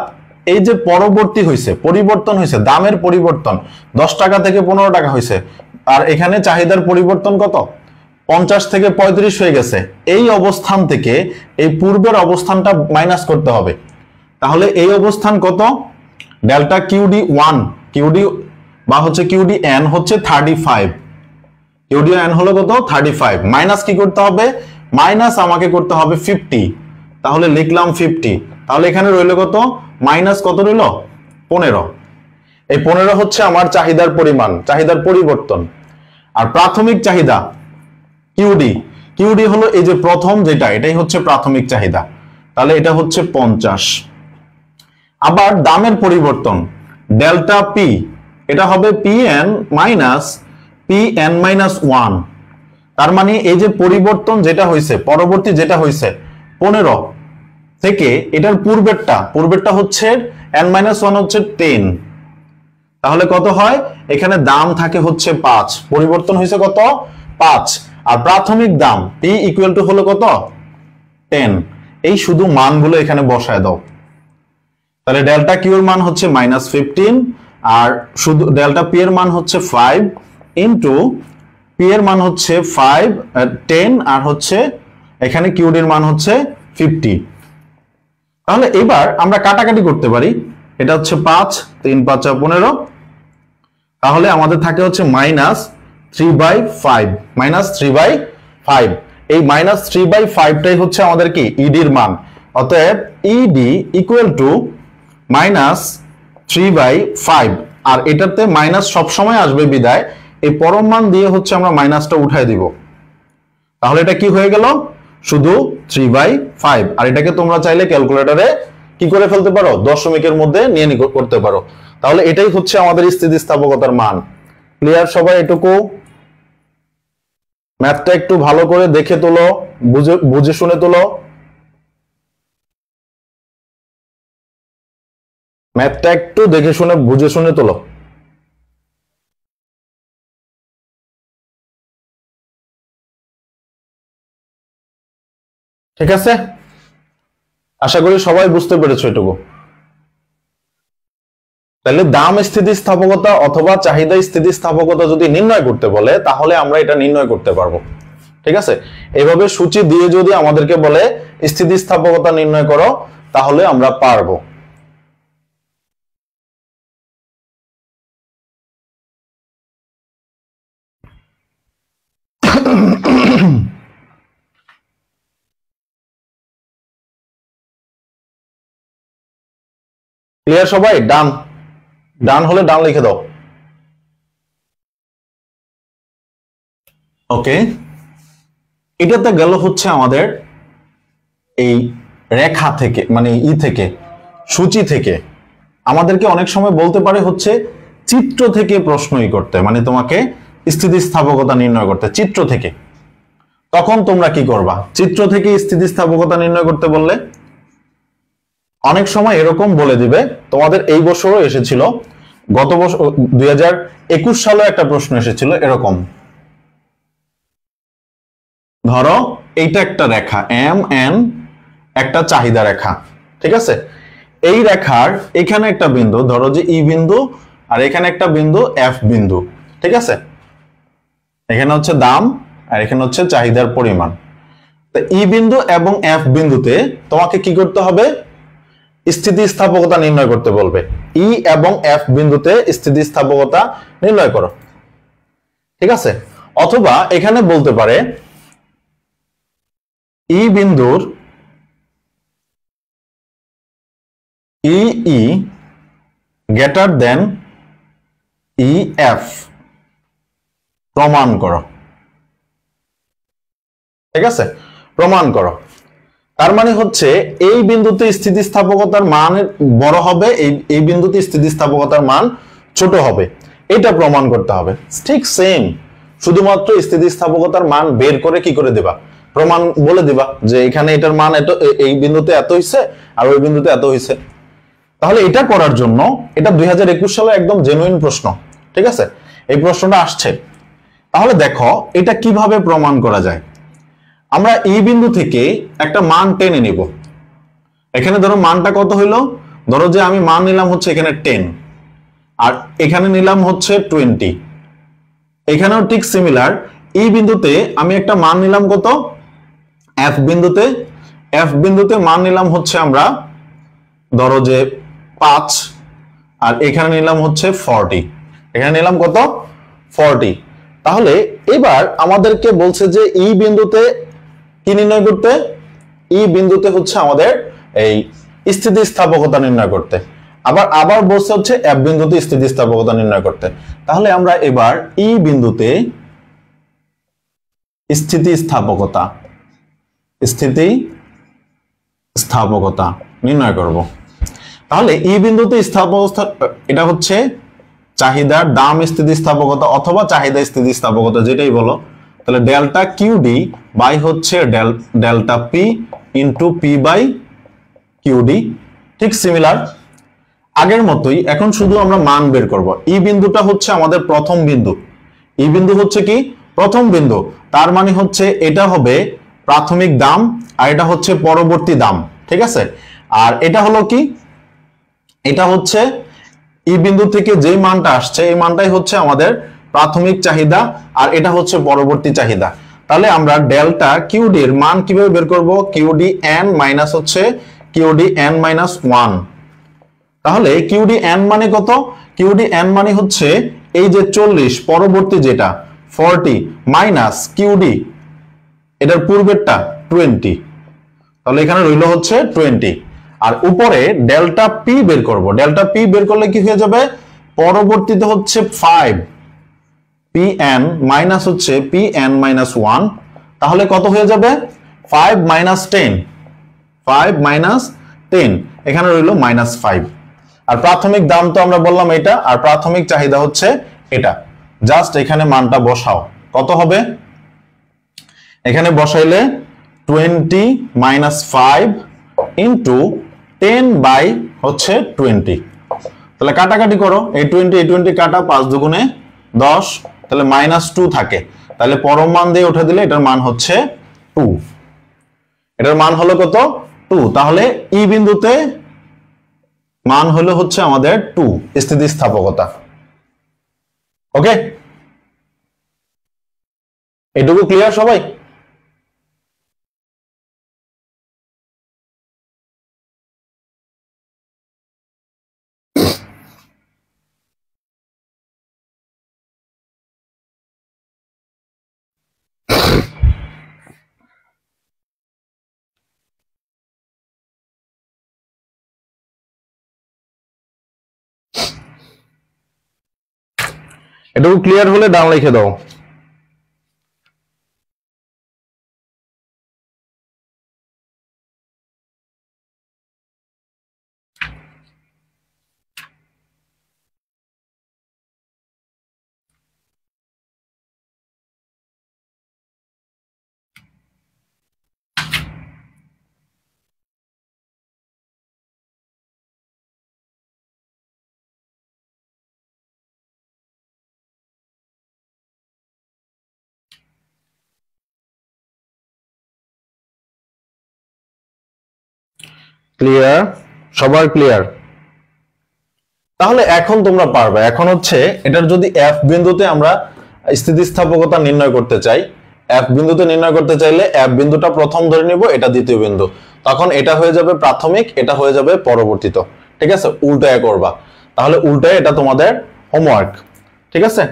এই যে পরবর্তী হয়েছে, পরিবর্তন হয়েছে, দামের পরিবর্তন 10 টাকা থেকে 15 টাকা হয়েছে, আর এখানে চাহিদার পরিবর্তন কত 50 থেকে 35 হয়ে গেছে, এই অবস্থান থেকে এই পূর্বের অবস্থানটা মাইনাস করতে হবে। তাহলে এই অবস্থান কত, ডেল্টা কিউডি 1 কিউডি বা হচ্ছে কিউডি এন হচ্ছে 35, কিউডি এন হলো কত 35, মাইনাস কি করতে হবে, মাইনাস আমাকে করতে হবে 50, তাহলে লিখলাম 50, তাহলে এখানে রইল কত মাইনাস কত রইল 15, এই 15 হচ্ছে আমার চাহিদার পরিমাণ, চাহিদার পরিবর্তন। আর প্রাথমিক চাহিদা কিউডি, কিউডি হলো এই যে প্রথম যেটা, এটাই হচ্ছে প্রাথমিক চাহিদা, তাহলে এটা হচ্ছে 50। আবার দামের পরিবর্তন ডেল্টা পি, এটা হবে P N minus P N minus 1, তার মানে এই যে পরিবর্তন যেটা হয়েছে, পরবর্তী যেটা হয়েছে 15 থেকে এটার পূর্বেরটা হচ্ছে n মাইনাস 1 হচ্ছে 10, তাহলে কত হয়, এখানে দাম থাকে হচ্ছে 5, পরিবর্তন হয়েছে কত 5, আর প্রাথমিক দাম p ইকুয়াল টু হলো কত 10, এই শুধু মানগুলো এখানে বসায় দাও, তাহলে ডেল্টা কিউ এর মান হচ্ছে -15, আর শুধু ডেল্টা পি এর মান হচ্ছে 5 ইনটু পি এর মান হচ্ছে 5 10, আর হচ্ছে এখানে কিউডির মান হচ্ছে 50। তাহলে এবার আমরা কাটাকাটি করতে পারি, এটা হচ্ছে 5 3 5 15, তাহলে আমাদের থাকে হচ্ছে -3/5, -3/5, এই -3/5 টাই হচ্ছে আমাদের কি ইডির মান, অতএব ইডি ইকুয়াল টু -3/5, আর এটাতে মাইনাস সবসময় আসবে বিদায় এই পরম মান দিয়ে হচ্ছে আমরা মাইনাসটা উঠায় দিব, তাহলে এটা কি হয়ে গেল শুধু 3/5, আর এটাকে তোমরা চাইলে ক্যালকুলেটরে কি করে ফেলতে পারো, দশমিকের মধ্যে নিয়ে করতে পারো, তাহলে এটাই হচ্ছে আমাদের স্থিতিস্থাপকতার মান। ক্লিয়ার সবাই? এটুকু ম্যাথটা একটু ভালো করে দেখে তোলো, বুঝে শুনে তোলো, ম্যাথটা একটু দেখে শুনে বুঝে শুনে তোলো। ঠিক আছে, আশা করি সবাই বুঝতে পেরেছো এটুকু। তাহলে দাম স্থিতিস্থাপকতা অথবা চাহিদা স্থিতিস্থাপকতা যদি নির্ণয় করতে বলে, তাহলে আমরা এটা নির্ণয় করতে পারবো। ঠিক আছে, এইভাবে সূচি দিয়ে যদি আমাদেরকে বলে স্থিতিস্থাপকতা নির্ণয় করো, তাহলে আমরা পারবো। ক্লিয়ার সবাই? ডান, ডান হলে ডান লিখে দাও। ওকে, এটাতে গেল হচ্ছে আমাদের এই রেখা থেকে, মানে থেকে সূচি থেকে। আমাদেরকে অনেক সময় বলতে পারে হচ্ছে চিত্র থেকে প্রশ্নই করতে, মানে তোমাকে স্থিতিস্থাপকতা নির্ণয় করতে চিত্র থেকে। তখন তোমরা কি করবা, চিত্র থেকে স্থিতিস্থাপকতা নির্ণয় করতে বললে অনেক সময় এরকম বলে দিবে, তোমাদের এই বছরও এসেছিল, গত বছর 2021 সালে একটা প্রশ্ন এসেছিল এরকম। ধরো এইটা একটা রেখা এম এন, একটা চাহিদা রেখা, ঠিক আছে, এই রেখার এখানে একটা বিন্দু, ধরো যে ই বিন্দু, আর এখানে একটা বিন্দু এফ বিন্দু, ঠিক আছে, এখানে হচ্ছে দাম আর এখানে হচ্ছে চাহিদার পরিমাণ। তো ই বিন্দু এবং এফ বিন্দুতে তোমাকে কি করতে হবে, স্থিতিস্থাপকতা নির্ণয় করতে বলবে। ই এবং এফ বিন্দুতে স্থিতিস্থাপকতা নির্ণয় করো, ঠিক আছে। অথবা এখানে বলতে পারে ই বিন্দুর ই গ্রেটার দেন ই এফ প্রমাণ করো, ঠিক আছে, প্রমাণ করো। তার মানে হচ্ছে এই বিন্দুতে স্থিতিস্থাপকতার মান বড় হবে, এই বিন্দুতে স্থিতিস্থাপকতার মান ছোট হবে, এটা প্রমাণ করতে হবে। ঠিক সেম, শুধুমাত্র স্থিতিস্থাপকতার মান বের করে কি করে দেবা, প্রমাণ বলে দিবা যে এখানে এটার মান এত, এই বিন্দুতে এত হইছে আর ওই বিন্দুতে এত হইছে। তাহলে এটা করার জন্য, এটা 2021 সালে একদম জেনুইন প্রশ্ন, ঠিক আছে, এই প্রশ্নটা আসছে। তাহলে দেখো এটা কিভাবে প্রমাণ করা যায়। আমরা এই বিন্দু থেকে একটা মান টেনে নিব। এখানে ধরো মানটা কত হইলো, ধরো যে আমি মান নিলাম হচ্ছে এখানে 10 আর এখানে নিলাম হচ্ছে 20। এখানেও ঠিক সিমিলার, এই বিন্দুতে আমি একটা মান নিলাম কত, এফ বিন্দুতে মান নিলাম হচ্ছে আমরা ধরো যে 5 আর এখানে নিলাম হচ্ছে 40। এখানে নিলাম কত, 40। তাহলে এবার আমাদেরকে বলছে যে এই বিন্দুতে কি নির্ণয় করতে, এই বিন্দুতে হচ্ছে আমাদের এই স্থিতিস্থাপকতা নির্ণয় করতে। আবার বলছে হচ্ছে এফ বিন্দুতে স্থিতিস্থাপকতা নির্ণয় করতে। তাহলে আমরা এবার এই বিন্দুতে স্থিতিস্থাপকতা নির্ণয় করব। তাহলে এই বিন্দুতে এটা হচ্ছে চাহিদার দাম স্থিতিস্থাপকতা অথবা চাহিদা স্থিতিস্থাপকতা যেটাই বলো। তাহলে ডেল্টা কিউডি বাই হচ্ছে delta P into P by QD. ঠিক সিমিলার আগের মতোই এখন শুধু আমরা মান বের করব। এই বিন্দুটা হচ্ছে আমাদের প্রথম বিন্দু, এই বিন্দু হচ্ছে কি প্রথম বিন্দু, তার মানে হচ্ছে এটা হবে প্রাথমিক দাম আর এটা হচ্ছে পরবর্তী দাম। ঠিক আছে, আর এটা হলো কি, এটা হচ্ছে এই বিন্দু থেকে যে মানটা আসছে এই মানটাই হচ্ছে আমাদের প্রাথমিক চাহিদা আর এটা হচ্ছে পরবর্তী চাহিদা। তাহলে আমরা ডেল্টা কিউডি এর মান কিভাবে বের করব, কিউডি এন মাইনাস হচ্ছে কিউডি এন মাইনাস 1। তাহলে কিউডি এন মানে কত, কিউডি এন মানে হচ্ছে এই যে 40 পরবর্তী যেটা 40 মাইনাস কিউডি এটার পূর্বেরটা 20। তাহলে এখানে রইল হচ্ছে 20 আর উপরে ডেল্টা পি বের করব। ডেল্টা পি বের করলে কি হয়ে যাবে, পরবর্তীতে হচ্ছে 5 পি এন মাইনাস হচ্ছে পি এন মাইনাস 1। তাহলে কত হয়ে যাবে 5 মাইনাস 10 এখানে রইল মাইনাস 5। আর প্রাথমিক দাম তো আমরা বললাম এটা, আর প্রাথমিক চাহিদা হচ্ছে এটা। জাস্ট এখানে মানটা বসাও, কত হবে, এখানে বসাইলে 20 মাইনাস 5 ইন্টু 10 বাই হচ্ছে 20। তাহলে কাটাকাটি করো, এই 20 কাটা, 5 দুগুণে 10, তাহলে মাইনাস 2 থাকে। তাহলে পরম মান দিয়ে উঠে দিলে এটার মান হচ্ছে 2। এটার মান হলো কত, 2। তাহলে এই বিন্দুতে মান হলো হচ্ছে আমাদের 2 স্থিতিস্থাপকতা। ওকে, এটুকু ক্লিয়ার সবাই? এটুকু ক্লিয়ার হলে ডান লিখে দাও। ক্লিয়ার, সবার ক্লিয়ার? তাহলে এখন তোমরা পারবে। এখন হচ্ছে এটার যদি এফ বিন্দুতে আমরা স্থিতিস্থাপকতা নির্ণয় করতে চাই, এফ বিন্দুতে নির্ণয় করতে চাইলে এফ বিন্দুটা প্রথম ধরে নিব, এটা দ্বিতীয় বিন্দু, তখন এটা হয়ে যাবে প্রাথমিক, এটা হয়ে যাবে পরবর্তীত। ঠিক আছে, উল্টায় করবা। তাহলে উল্টায়, এটা তোমাদের হোমওয়ার্ক। ঠিক আছে,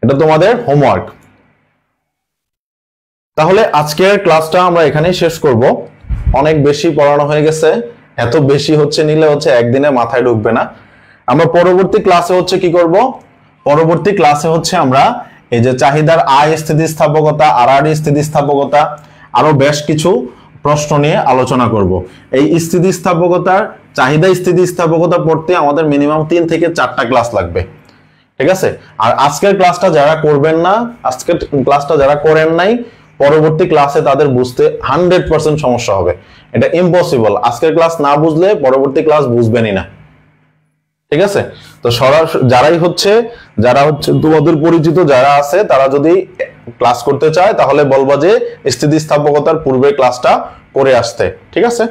এটা তোমাদের হোমওয়ার্ক। তাহলে আজকের ক্লাসটা আমরা এখানেই শেষ করব। অনেক বেশি পড়ানো হয়ে গেছে, এত বেশি হচ্ছে নিলে হচ্ছে একদিনে মাথায় ঢুকবে না। আমরা পরবর্তী ক্লাসে হচ্ছে কি করব, পরবর্তী ক্লাসে হচ্ছে আমরা এই যে চাহিদার আয় স্থিতিস্থাপকতা, আরআরডি স্থিতিস্থাপকতা, আরো বেশ কিছু প্রশ্ন নিয়ে আলোচনা করব। এই স্থিতিস্থাপকতার চাহিদা স্থিতিস্থাপকতা পড়তে আমাদের মিনিমাম 3 থেকে 4টা ক্লাস লাগবে। ঠিক আছে, আর আজকের ক্লাসটা যারা করবেন না, আজকের ক্লাসটা যারা করেন নাই, পরবর্তী ক্লাসে তাদের বুঝতে 100% সমস্যা হবে। এটা ইম্পসিবল, আজকের ক্লাস না বুঝলে পরবর্তী ক্লাস বুঝবেনই না। ঠিক আছে, তো যারা হচ্ছে তোমাদের পরিচিত যারা আছে তারা যদি ক্লাস করতে চায় তাহলে বলবা যে স্থিতিস্থাপকতার পূর্বে ক্লাসটা করে আসতে, ঠিক আছে?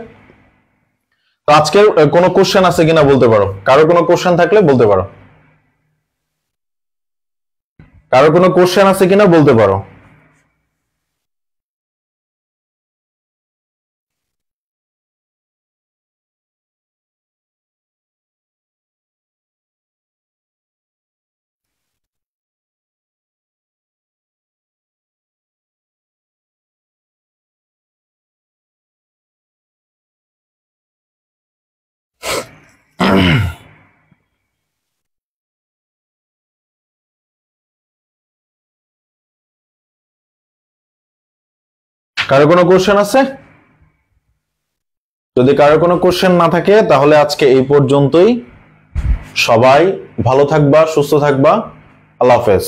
তো আজকের কোনো কোশ্চেন আছে কিনা বলতে পারো, কারো কোনো কোশ্চেন থাকলে বলতে পারো, কারো কোনো কোশ্চেন আছে কিনা বলতে পারো। কারো কোনো কোশ্চেন আছে? যদি কারো কোনো কোশ্চেন না থাকে তাহলে আজকে এই পর্যন্তই। সবাই ভালো থাকবা, সুস্থ থাকবা। আল্লাহ হাফেজ।